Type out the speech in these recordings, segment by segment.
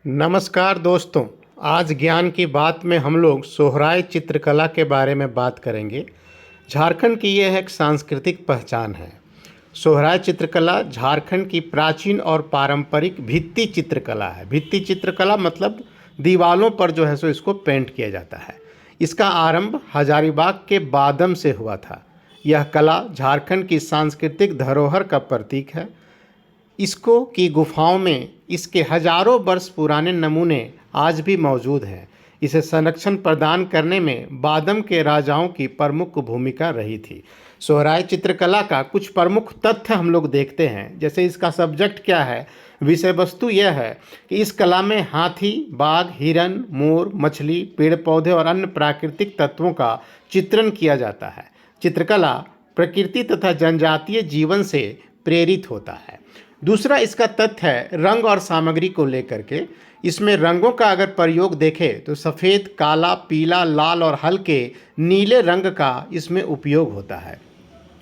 नमस्कार दोस्तों। आज ज्ञान की बात में हम लोग सोहराय चित्रकला के बारे में बात करेंगे। झारखंड की यह एक सांस्कृतिक पहचान है। सोहराय चित्रकला झारखंड की प्राचीन और पारंपरिक भित्ति चित्रकला है। भित्ति चित्रकला मतलब दीवालों पर जो है सो इसको पेंट किया जाता है। इसका आरंभ हजारीबाग के बादम से हुआ था। यह कला झारखंड की सांस्कृतिक धरोहर का प्रतीक है। इसको की गुफाओं में इसके हजारों वर्ष पुराने नमूने आज भी मौजूद हैं। इसे संरक्षण प्रदान करने में बादम के राजाओं की प्रमुख भूमिका रही थी। सोहराय चित्रकला का कुछ प्रमुख तथ्य हम लोग देखते हैं। जैसे इसका सब्जेक्ट क्या है, विषय वस्तु यह है कि इस कला में हाथी, बाघ, हिरन, मोर, मछली, पेड़ पौधे और अन्य प्राकृतिक तत्वों का चित्रण किया जाता है। चित्रकला प्रकृति तथा जनजातीय जीवन से प्रेरित होता है। दूसरा इसका तथ्य है रंग और सामग्री को लेकर के। इसमें रंगों का अगर प्रयोग देखें तो सफ़ेद, काला, पीला, लाल और हल्के नीले रंग का इसमें उपयोग होता है।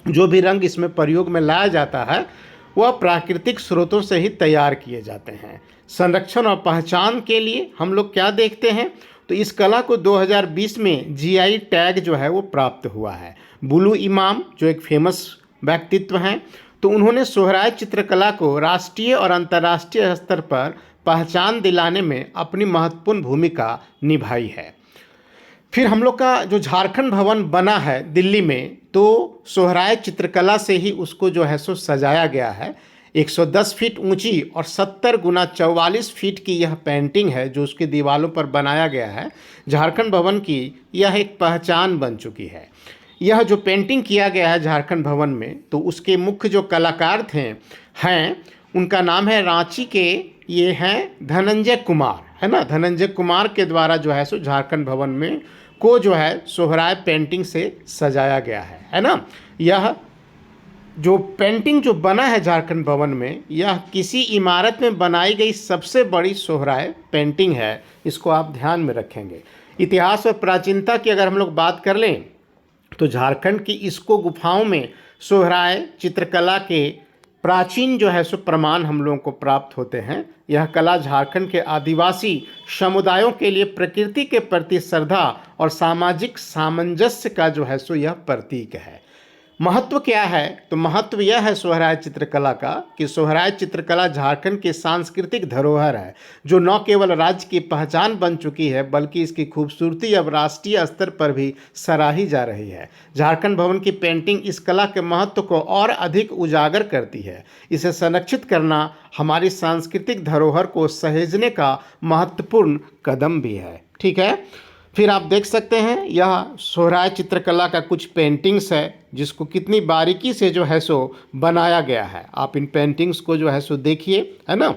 जो भी रंग इसमें प्रयोग में लाया जाता है वह प्राकृतिक स्रोतों से ही तैयार किए जाते हैं। संरक्षण और पहचान के लिए हम लोग क्या देखते हैं तो इस कला को 2020 में जीआई टैग जो है वो प्राप्त हुआ है। बुलु इमाम जो एक फेमस व्यक्तित्व हैं, तो उन्होंने सोहराय चित्रकला को राष्ट्रीय और अंतर्राष्ट्रीय स्तर पर पहचान दिलाने में अपनी महत्वपूर्ण भूमिका निभाई है। फिर हम लोग का जो झारखंड भवन बना है दिल्ली में, तो सोहराय चित्रकला से ही उसको जो है सो सजाया गया है। 110 फीट ऊंची और 70 गुना 44 फीट की यह पेंटिंग है जो उसकी दीवारों पर बनाया गया है। झारखंड भवन की यह एक पहचान बन चुकी है। यह जो पेंटिंग किया गया है झारखंड भवन में, तो उसके मुख्य जो कलाकार हैं उनका नाम है रांची के, ये हैं धनंजय कुमार, है ना। धनंजय कुमार के द्वारा जो है सो झारखंड भवन में को जो है सोहराय पेंटिंग से सजाया गया है ना। यह जो पेंटिंग जो बना है झारखंड भवन में, यह किसी इमारत में बनाई गई सबसे बड़ी सोहराय पेंटिंग है। इसको आप ध्यान में रखेंगे। इतिहास और प्राचीनता की अगर हम लोग बात कर लें तो झारखंड की इसको गुफाओं में सोहराय चित्रकला के प्राचीन जो है सो प्रमाण हम लोगों को प्राप्त होते हैं। यह कला झारखंड के आदिवासी समुदायों के लिए प्रकृति के प्रति श्रद्धा और सामाजिक सामंजस्य का जो है सो यह प्रतीक है। महत्व क्या है तो महत्व यह है सोहराय चित्रकला का कि सोहराय चित्रकला झारखंड की सांस्कृतिक धरोहर है जो न केवल राज्य की पहचान बन चुकी है बल्कि इसकी खूबसूरती अब राष्ट्रीय स्तर पर भी सराही जा रही है। झारखंड भवन की पेंटिंग इस कला के महत्व को और अधिक उजागर करती है। इसे संरक्षित करना हमारी सांस्कृतिक धरोहर को सहेजने का महत्वपूर्ण कदम भी है। ठीक है। फिर आप देख सकते हैं यह सोहराय चित्रकला का कुछ पेंटिंग्स है जिसको कितनी बारीकी से जो है सो बनाया गया है। आप इन पेंटिंग्स को जो है सो देखिए, है ना।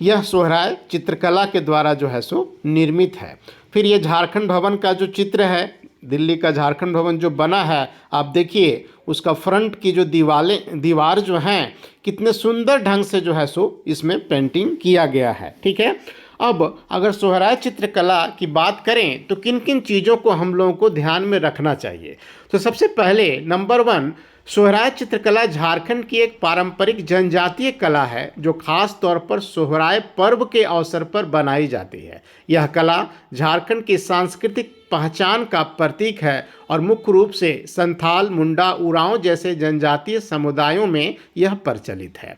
यह सोहराय चित्रकला के द्वारा जो है सो निर्मित है। फिर ये झारखंड भवन का जो चित्र है, दिल्ली का झारखंड भवन जो बना है, आप देखिए उसका फ्रंट की जो दीवार जो हैं कितने सुंदर ढंग से जो है सो इसमें पेंटिंग किया गया है। ठीक है। अब अगर सोहराय चित्रकला की बात करें तो किन किन चीज़ों को हम लोगों को ध्यान में रखना चाहिए। तो सबसे पहले नंबर 1, सोहराय चित्रकला झारखंड की एक पारंपरिक जनजातीय कला है जो खास तौर पर सोहराय पर्व के अवसर पर बनाई जाती है। यह कला झारखंड की सांस्कृतिक पहचान का प्रतीक है और मुख्य रूप से संथाल, मुंडा, उरांव जैसे जनजातीय समुदायों में यह प्रचलित है।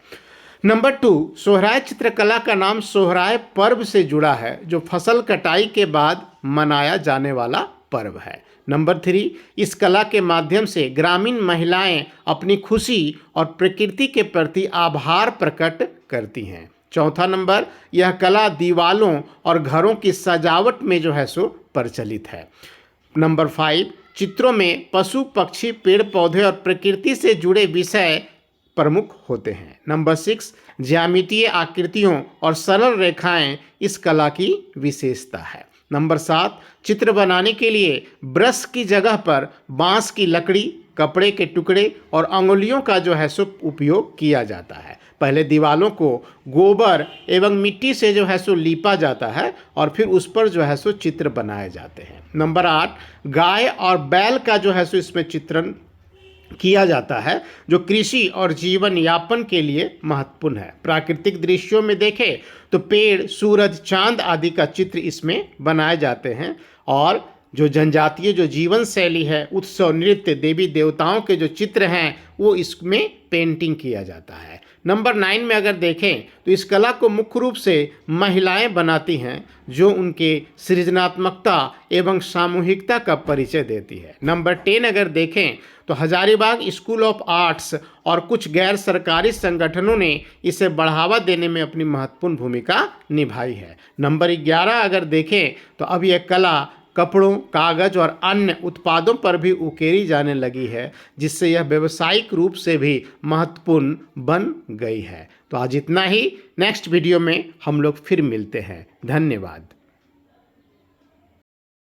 नंबर 2, सोहराय चित्रकला का नाम सोहराय पर्व से जुड़ा है जो फसल कटाई के बाद मनाया जाने वाला पर्व है। नंबर 3, इस कला के माध्यम से ग्रामीण महिलाएं अपनी खुशी और प्रकृति के प्रति आभार प्रकट करती हैं। चौथा नंबर, यह कला दीवालों और घरों की सजावट में जो है सो प्रचलित है। नंबर 5, चित्रों में पशु, पक्षी, पेड़ पौधे और प्रकृति से जुड़े विषय प्रमुख होते हैं। नंबर 6, ज्यामितीय आकृतियों और सरल रेखाएं इस कला की विशेषता है। नंबर 7, चित्र बनाने के लिए ब्रश की जगह पर बांस की लकड़ी, कपड़े के टुकड़े और अंगुलियों का जो है सो उपयोग किया जाता है। पहले दीवालों को गोबर एवं मिट्टी से जो है सो लीपा जाता है और फिर उस पर जो है सो चित्र बनाए जाते हैं। नंबर 8, गाय और बैल का जो है सो इसमें चित्रण किया जाता है जो कृषि और जीवन यापन के लिए महत्वपूर्ण है। प्राकृतिक दृश्यों में देखें तो पेड़, सूरज, चांद आदि का चित्र इसमें बनाए जाते हैं। और जो जनजातीय जो जीवन शैली है, उत्सव, नृत्य, देवी देवताओं के जो चित्र हैं वो इसमें पेंटिंग किया जाता है। नंबर 9 में अगर देखें तो इस कला को मुख्य रूप से महिलाएं बनाती हैं जो उनके सृजनात्मकता एवं सामूहिकता का परिचय देती है। नंबर 10 अगर देखें तो हजारीबाग स्कूल ऑफ आर्ट्स और कुछ गैर सरकारी संगठनों ने इसे बढ़ावा देने में अपनी महत्वपूर्ण भूमिका निभाई है। नंबर 11 अगर देखें तो अब यह कला कपड़ों, कागज और अन्य उत्पादों पर भी उकेरी जाने लगी है, जिससे यह व्यावसायिक रूप से भी महत्वपूर्ण बन गई है। तो आज इतना ही। नेक्स्ट वीडियो में हम लोग फिर मिलते हैं। धन्यवाद।